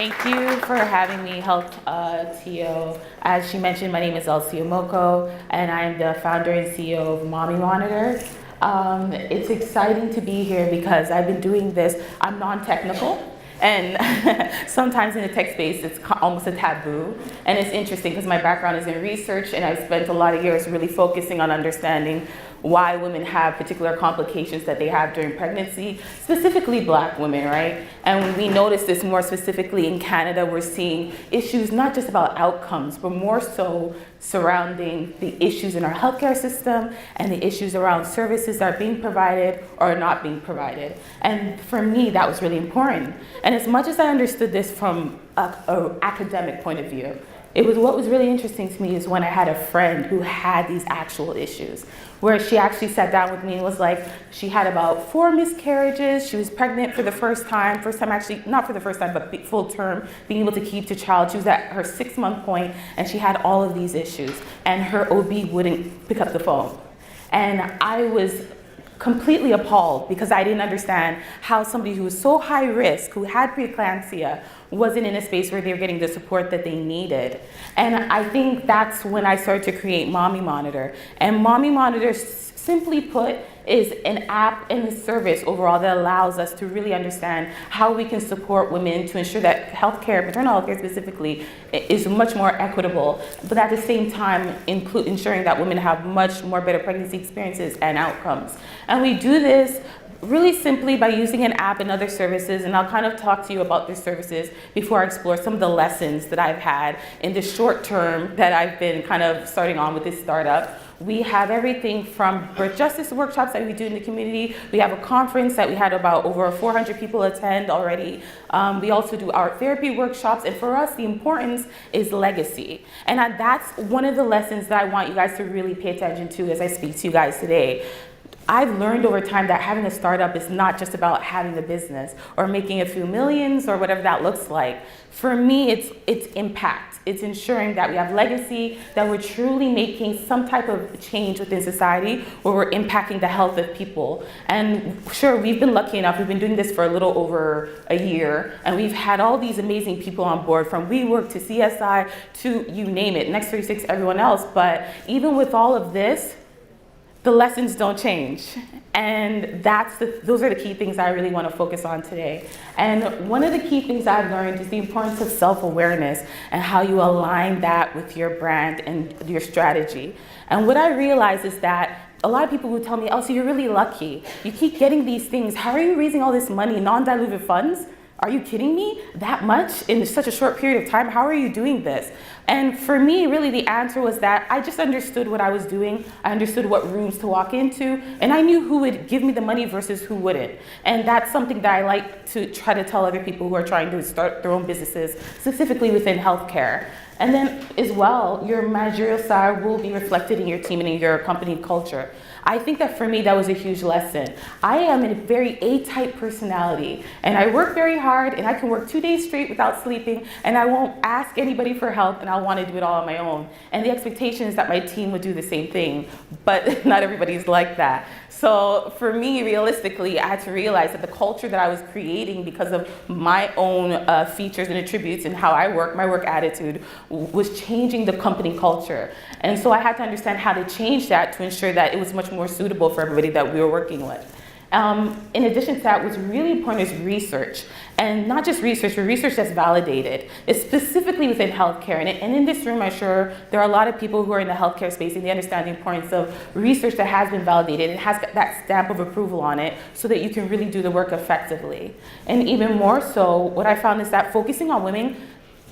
Thank you for having me, HealthTO. As she mentioned, my name is Elsie Amoako, and I'm the founder and CEO of Mommy Monitor. It's exciting to be here because I've been doing this. I'm non-technical, and sometimes in the tech space, it's almost a taboo. And it's interesting because my background is in research, and I've spent a lot of years really focusing on understanding why women have particular complications that they have during pregnancy, specifically Black women, right? And we notice this more specifically in Canada. We're seeing issues not just about outcomes, but more so surrounding the issues in our healthcare system and the issues around services that are being provided or not being provided. And for me, that was really important. And as much as I understood this from an academic point of view, what was really interesting to me is when I had a friend who had these actual issues, where she actually sat down with me and was like, she had about 4 miscarriages, she was pregnant for the first time actually, not for the first time, but full term, being able to keep the child. She was at her 6-month point, and she had all of these issues, and her OB wouldn't pick up the phone. And I was completely appalled because I didn't understand how somebody who was so high risk, who had preeclampsia, wasn't in a space where they were getting the support that they needed. And I think that's when I started to create Mommy Monitor. And Mommy Monitor, simply put, is an app and a service overall that allows us to really understand how we can support women to ensure that healthcare, maternal healthcare specifically, is much more equitable, but at the same time ensuring that women have much more better pregnancy experiences and outcomes. And we do this really simply by using an app and other services, and I'll kind of talk to you about these services before I explore some of the lessons that I've had in the short term that I've been kind of starting on with this startup. We have everything from birth justice workshops that we do in the community. We have a conference that we had about over 400 people attend already. We also do art therapy workshops, and for us, the importance is legacy. And that's one of the lessons that I want you guys to really pay attention to as I speak to you guys today. I've learned over time that having a startup is not just about having a business or making a few millions or whatever that looks like. For me, it's impact. It's ensuring that we have legacy, that we're truly making some type of change within society where we're impacting the health of people. And sure, we've been lucky enough, we've been doing this for a little over a year, and we've had all these amazing people on board, from WeWork to CSI to you name it, Next 36, everyone else. But even with all of this, the lessons don't change. And those are the key things I really want to focus on today. And one of the key things I've learned is the importance of self-awareness and how you align that with your brand and your strategy. And what I realize is that a lot of people will tell me, Elsie, you're really lucky. You keep getting these things. How are you raising all this money, non-dilutive funds? Are you kidding me? That much in such a short period of time? How are you doing this? And for me, really the answer was that I just understood what I was doing. I understood what rooms to walk into, and I knew who would give me the money versus who wouldn't. And that's something that I like to try to tell other people who are trying to start their own businesses, specifically within healthcare. And then as well, your managerial style will be reflected in your team and in your company culture. I think that for me, that was a huge lesson. I am a very A-type personality, and I work very hard, and I can work 2 days straight without sleeping, and I won't ask anybody for help, and I'll want to do it all on my own. And the expectation is that my team would do the same thing, but not everybody's like that. So for me, realistically, I had to realize that the culture that I was creating because of my own features and attributes and how I work, my work attitude, was changing the company culture. And so I had to understand how to change that to ensure that it was much more suitable for everybody that we were working with. In addition to that, what's really important is research. And not just research, but research that's validated. It's specifically within healthcare. And in this room, I'm sure there are a lot of people who are in the healthcare space and they understand the importance of research that has been validated and has that stamp of approval on it so that you can really do the work effectively. And even more so, what I found is that focusing on women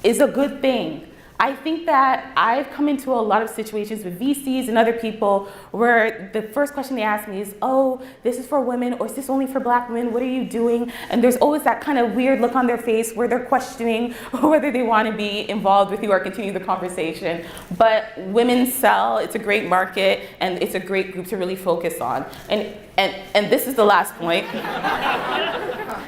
is a good thing. I think that I've come into a lot of situations with VCs and other people where the first question they ask me is, oh, this is for women, or is this only for Black women? What are you doing? And there's always that kind of weird look on their face where they're questioning whether they want to be involved with you or continue the conversation. But women sell, it's a great market, and it's a great group to really focus on. And this is the last point.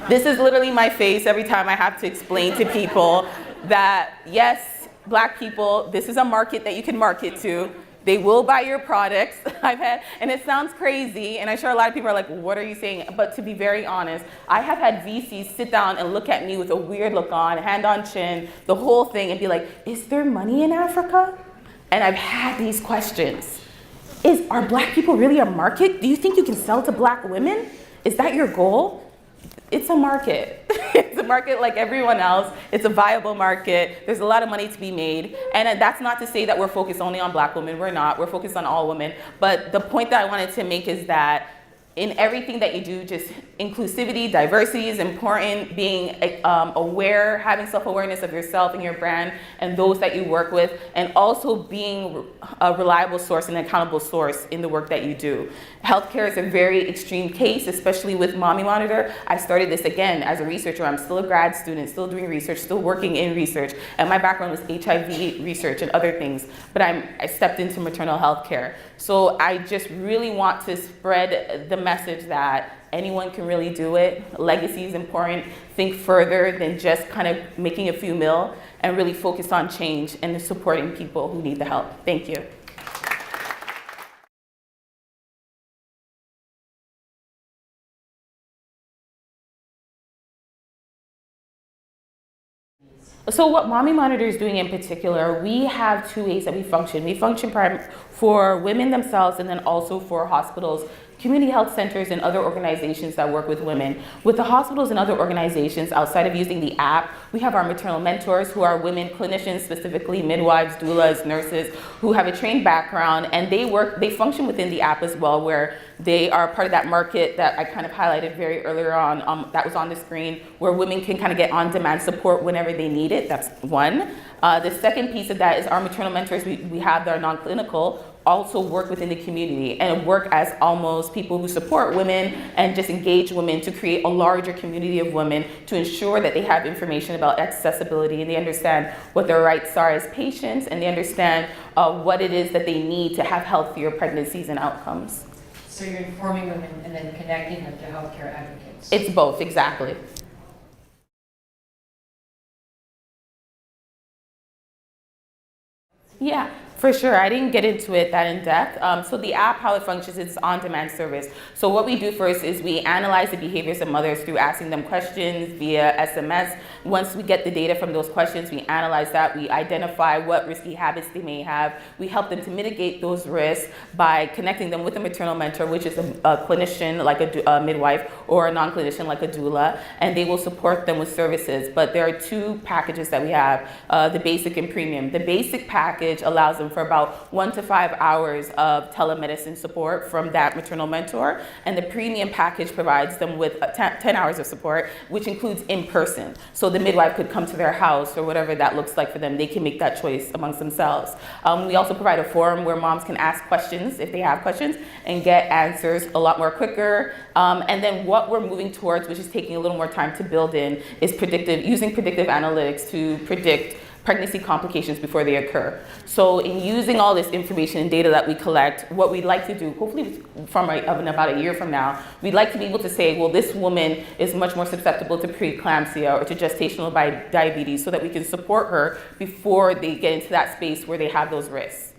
This is literally my face every time I have to explain to people that, yes, Black people, this is a market that you can market to. They will buy your products. And it sounds crazy, and I'm sure a lot of people are like, what are you saying? But to be very honest, I have had VCs sit down and look at me with a weird look on, hand on chin, the whole thing, and be like, is there money in Africa? And I've had these questions. Are black people really a market? Do you think you can sell to black women? Is that your goal? It's a market. It's a market like everyone else. It's a viable market. There's a lot of money to be made. And that's not to say that we're focused only on black women. We're not. We're focused on all women. But the point that I wanted to make is that in everything that you do, just inclusivity, diversity is important, being aware, having self-awareness of yourself and your brand and those that you work with, and also being a reliable source and accountable source in the work that you do. Healthcare is a very extreme case, especially with Mommy Monitor. I started this again as a researcher. I'm still a grad student, still doing research, still working in research, and my background was HIV research and other things, but I stepped into maternal health care. So I just really want to spread the message that anyone can really do it. Legacy is important. Think further than just kind of making a few mil, and really focus on change and supporting people who need the help. Thank you. So what Mommy Monitor is doing in particular, we have two ways that we function. We function for women themselves, and then also for hospitals, community health centers, and other organizations that work with women. With the hospitals and other organizations, outside of using the app, we have our maternal mentors, who are women clinicians, specifically midwives, doulas, nurses, who have a trained background, and they function within the app as well, where they are part of that market that I kind of highlighted very earlier on, that was on the screen, where women can kind of get on-demand support whenever they need it. That's one. The second piece of that is our maternal mentors. We have their non-clinical, also work within the community and work as almost people who support women and just engage women to create a larger community of women, to ensure that they have information about accessibility, and they understand what their rights are as patients, and they understand what it is that they need to have healthier pregnancies and outcomes. So you're informing women and then connecting them to healthcare advocates. It's both, exactly. Yeah, for sure. I didn't get into it that in depth. So the app, how it functions, is on-demand service. So what we do first is we analyze the behaviors of mothers through asking them questions via SMS. Once we get the data from those questions, we analyze that. We identify what risky habits they may have. We help them to mitigate those risks by connecting them with a maternal mentor, which is a clinician like a midwife, or a non-clinician like a doula, and they will support them with services. But there are two packages that we have, the basic and premium. The basic package allows them for about 1 to 5 hours of telemedicine support from that maternal mentor, and the premium package provides them with 10 hours of support, which includes in person. So the midwife could come to their house, or whatever that looks like for them. They can make that choice amongst themselves. We also provide a forum where moms can ask questions if they have questions and get answers a lot more quicker. And then what we're moving towards, which is taking a little more time to build in, is using predictive analytics to predict pregnancy complications before they occur. So in using all this information and data that we collect, what we'd like to do, hopefully in about a year from now, we'd like to be able to say, well, this woman is much more susceptible to preeclampsia or to gestational diabetes, so that we can support her before they get into that space where they have those risks.